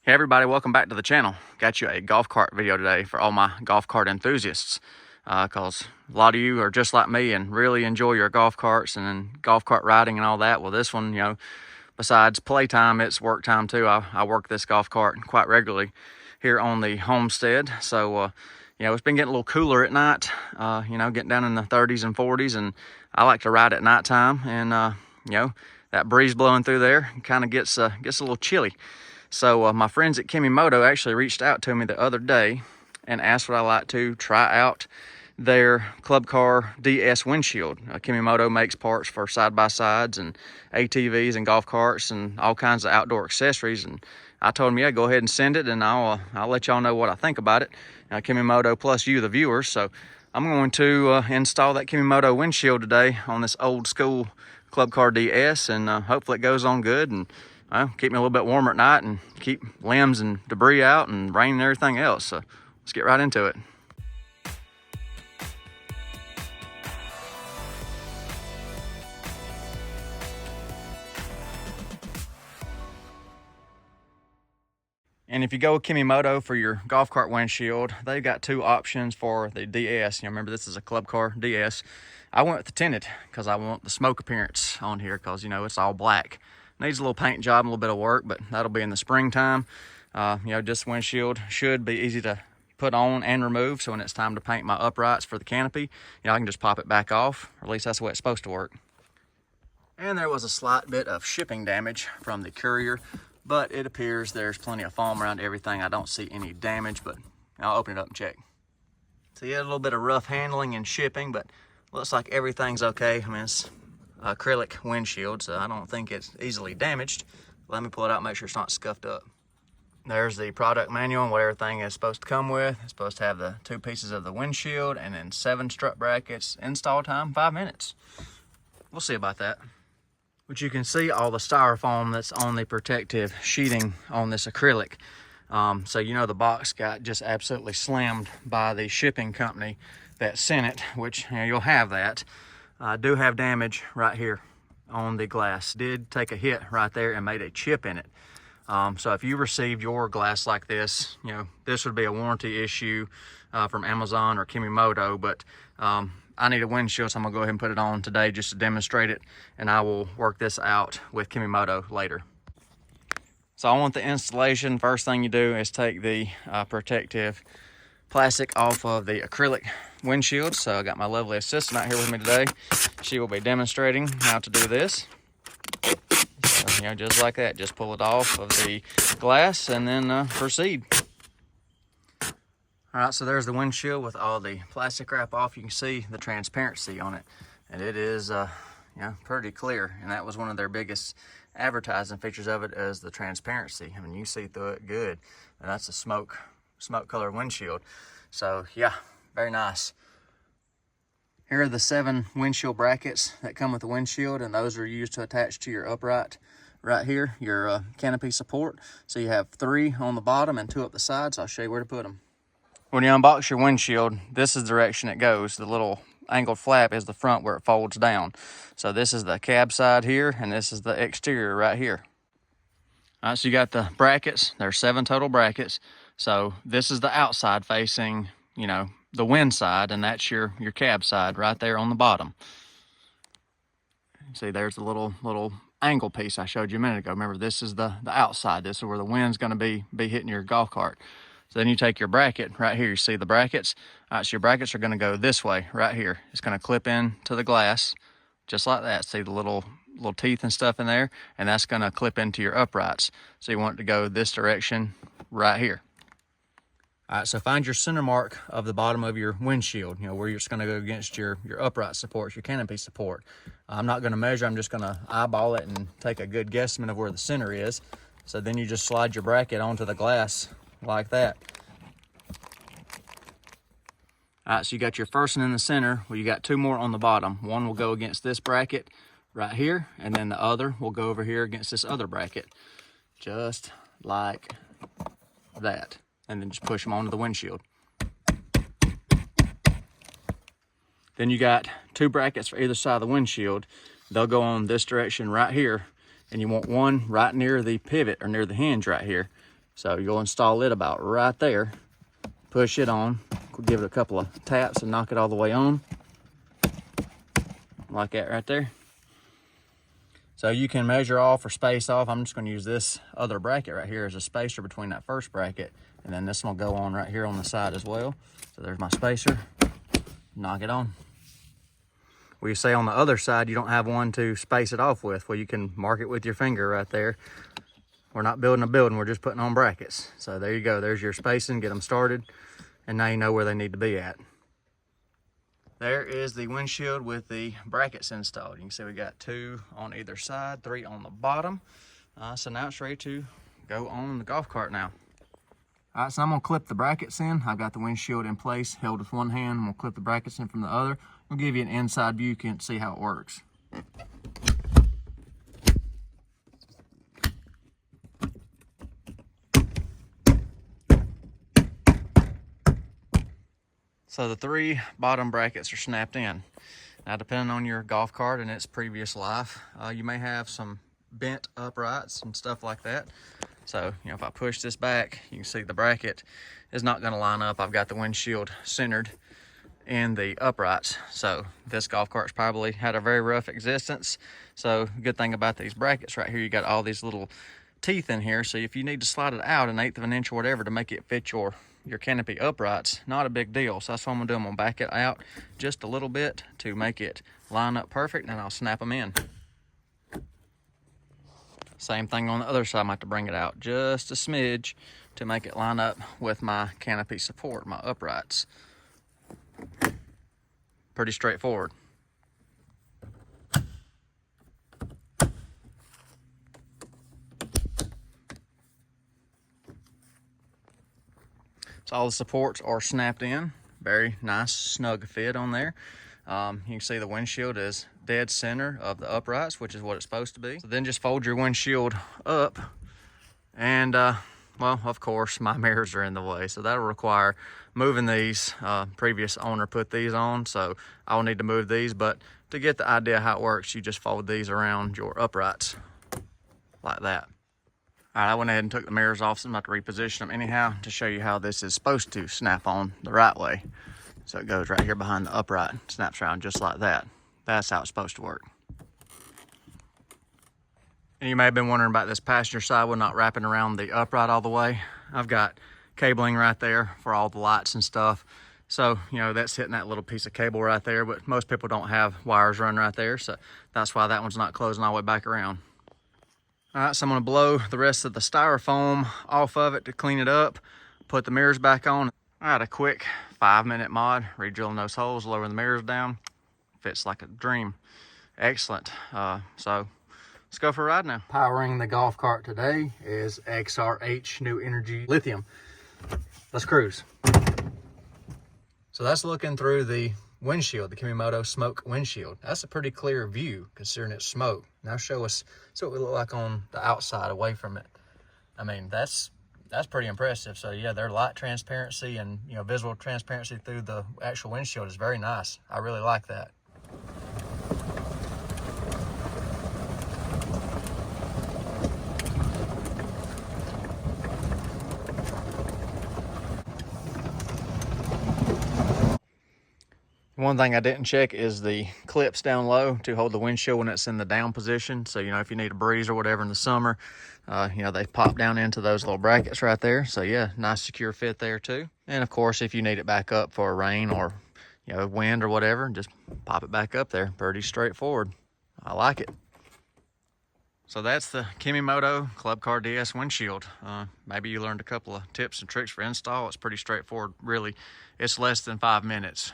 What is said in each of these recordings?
Hey everybody, welcome back to the channel. Got you a golf cart video today for all my golf cart enthusiasts, because a lot of you are just like me and really enjoy your golf carts and golf cart riding and all that. Well, this one, besides playtime, it's work time too. I work this golf cart quite regularly here on the homestead. So it's been getting a little cooler at night, getting down in the 30s and 40s, and I like to ride at nighttime, and that breeze blowing through there kind of gets a little chilly. So my friends at KemiMoto actually reached out to me the other day and asked would I like to try out their Club Car DS windshield. KemiMoto makes parts for side-by-sides and ATVs and golf carts and all kinds of outdoor accessories. And I told them, yeah, go ahead and send it, and I'll let y'all know what I think about it. KemiMoto plus you, the viewers. So I'm going to install that KemiMoto windshield today on this old school Club Car DS, and hopefully it goes on good and keep me a little bit warmer at night and keep limbs and debris out and rain and everything else. So let's get right into it. And if you go with KemiMoto for your golf cart windshield, they've got two options for the DS. Remember, this is a Club Car DS. I went with the tinted because I want the smoke appearance on here because, it's all black. Needs a little paint job and a little bit of work, but that'll be in the springtime. This windshield should be easy to put on and remove, so when it's time to paint my uprights for the canopy, I can just pop it back off, or at least that's the way it's supposed to work. And there was a slight bit of shipping damage from the courier, but it appears there's plenty of foam around everything. I don't see any damage, but I'll open it up and check. So a little bit of rough handling and shipping, but looks like everything's okay. It's acrylic windshield, so I don't think it's easily damaged. Let me pull it out and make sure it's not scuffed up. There's the product manual and what everything is supposed to come with. It's supposed to have the 2 pieces of the windshield and then 7 strut brackets. Install time 5 minutes. We'll see about that. But you can see all the styrofoam that's on the protective sheeting on this acrylic. So the box got just absolutely slammed by the shipping company that sent it, which you'll have that. I do have damage right here on the glass. Did take a hit right there and made a chip in it. So if you received your glass like this, this would be a warranty issue from Amazon or KemiMoto, but I need a windshield, so I'm gonna go ahead and put it on today just to demonstrate it, and I will work this out with KemiMoto later. So I want the installation. First thing you do is take the protective plastic off of the acrylic windshield. So I got my lovely assistant out here with me today. She will be demonstrating how to do this. So, just like that, just pull it off of the glass and then proceed. All right, so there's the windshield with all the plastic wrap off. You can see the transparency on it, and it is pretty clear. And that was one of their biggest advertising features of it, is the transparency. You see through it good. And that's a smoke color windshield. So yeah, very nice. Here are the 7 windshield brackets that come with the windshield, and those are used to attach to your upright right here, your canopy support. So you have 3 on the bottom and 2 up the sides. I'll show you where to put them. When you unbox your windshield, this is the direction it goes. The little angled flap is the front where it folds down. So this is the cab side here, and this is the exterior right here. All right, so you got the brackets. There's 7 total brackets. So this is the outside facing, the wind side, and that's your cab side right there on the bottom. See, there's the little angle piece I showed you a minute ago. Remember, this is the outside. This is where the wind's going to be hitting your golf cart. So then you take your bracket right here. You see the brackets? All right, so your brackets are going to go this way right here. It's going to clip into the glass just like that. See the little teeth and stuff in there? And that's going to clip into your uprights. So you want it to go this direction right here. All right, so find your center mark of the bottom of your windshield, where it's going to go against your upright supports, your canopy support. I'm not going to measure. I'm just going to eyeball it and take a good guesstimate of where the center is. So then you just slide your bracket onto the glass like that. All right, so you got your first one in the center. Well, you got 2 more on the bottom. One will go against this bracket right here, and then the other will go over here against this other bracket, just like that. And then just push them onto the windshield. Then you got 2 brackets for either side of the windshield. They'll go on this direction right here, and you want one right near the pivot or near the hinge right here. So you'll install it about right there, push it on, give it a couple of taps and knock it all the way on, like that right there. So you can measure off or space off. I'm just going to use this other bracket right here as a spacer between that first bracket, and then this one will go on right here on the side as well. So there's my spacer, knock it on. Well, you say on the other side you don't have one to space it off with. Well, you can mark it with your finger right there. We're not building a building, we're just putting on brackets. So there you go, there's your spacing, get them started, and now you know where they need to be at. There is the windshield with the brackets installed. You can see we got 2 on either side, 3 on the bottom. So now it's ready to go on the golf cart now. All right, so I'm gonna clip the brackets in. I've got the windshield in place, held with one hand. I'm gonna clip the brackets in from the other. I'll give you an inside view, you can see how it works. So the 3 bottom brackets are snapped in. Now, depending on your golf cart and its previous life, you may have some bent uprights and stuff like that. So, you know, if I push this back, you can see the bracket is not gonna line up. I've got the windshield centered in the uprights. So this golf cart's probably had a very rough existence. So good thing about these brackets right here, you got all these little teeth in here. So if you need to slide it out 1/8 of an inch or whatever to make it fit your canopy uprights, not a big deal. So that's what I'm gonna do. I'm gonna back it out just a little bit to make it line up perfect, and I'll snap them in. Same thing on the other side. I might have to bring it out just a smidge to make it line up with my canopy support, my uprights. Pretty straightforward. So all the supports are snapped in. Very nice, snug fit on there. You can see the windshield is dead center of the uprights, which is what it's supposed to be. So then just fold your windshield up, and well, of course, my mirrors are in the way, so that'll require moving these. Previous owner put these on, so I'll need to move these, but to get the idea how it works, you just fold these around your uprights like that. All right, I went ahead and took the mirrors off, so I'm about to reposition them anyhow to show you how this is supposed to snap on the right way. So it goes right here behind the upright, snaps around just like that. That's how it's supposed to work. And you may have been wondering about this passenger side one not wrapping around the upright all the way. I've got cabling right there for all the lights and stuff. So, you know, that's hitting that little piece of cable right there, but most people don't have wires running right there, so that's why that one's not closing all the way back around. All right, so I'm gonna blow the rest of the styrofoam off of it to clean it up, put the mirrors back on. All right, a quick 5-minute mod, re-drilling those holes, lowering the mirrors down. Fits like a dream. Excellent. So let's go for a ride now. Powering the golf cart today is XRH New Energy Lithium. Let's cruise. So that's looking through the windshield, the KemiMoto smoke windshield. That's a pretty clear view considering it's smoke. Now show us what we look like on the outside away from it. I mean, that's pretty impressive. So yeah, their light transparency and, you know, visual transparency through the actual windshield is very nice. I really like that. One thing I didn't check is the clips down low to hold the windshield when it's in the down position. So, you know, if you need a breeze or whatever in the summer, you know, they pop down into those little brackets right there. So yeah, nice secure fit there too. And of course, if you need it back up for rain or, you know, wind or whatever, just pop it back up there. Pretty straightforward. I like it. So that's the KemiMoto Club Car DS windshield. Maybe you learned a couple of tips and tricks for install. It's pretty straightforward, really. It's less than 5 minutes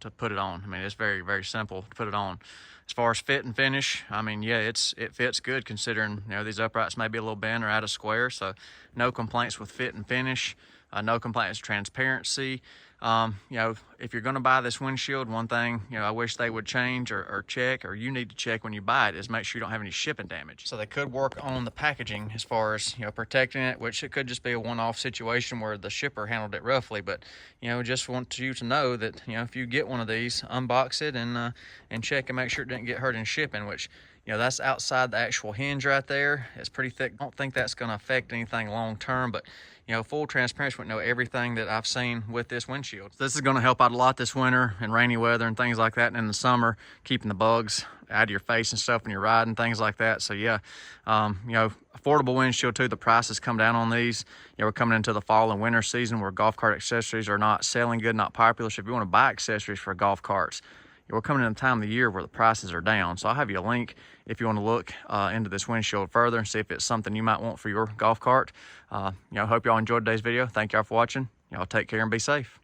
to put it on. I mean, it's very, very simple to put it on. As far as fit and finish, I mean, yeah, it fits good considering, you know, these uprights may be a little bent or out of square. So no complaints with fit and finish. No complaints with transparency. You know, if you're going to buy this windshield, one thing, you know, I wish they would change or check, or you need to check when you buy it, is make sure you don't have any shipping damage. So they could work on the packaging as far as, you know, protecting it, which it could just be a one-off situation where the shipper handled it roughly. But, you know, just want you to know that, you know, if you get one of these, unbox it and check and make sure it didn't get hurt in shipping, which, that's outside the actual hinge right there. It's pretty thick. Don't think that's going to affect anything long term, but full transparency, with everything that I've seen with this windshield. This is going to help out a lot this winter and rainy weather and things like that, and in the summer, keeping the bugs out of your face and stuff when you're riding, things like that. So yeah, affordable windshield too. The prices come down on these. We're coming into the fall and winter season where golf cart accessories are not selling good, not popular. So if you want to buy accessories for golf carts, we're coming in a time of the year where the prices are down. So I'll have you a link if you want to look into this windshield further and see if it's something you might want for your golf cart. Hope y'all enjoyed today's video. Thank y'all for watching. Y'all take care and be safe.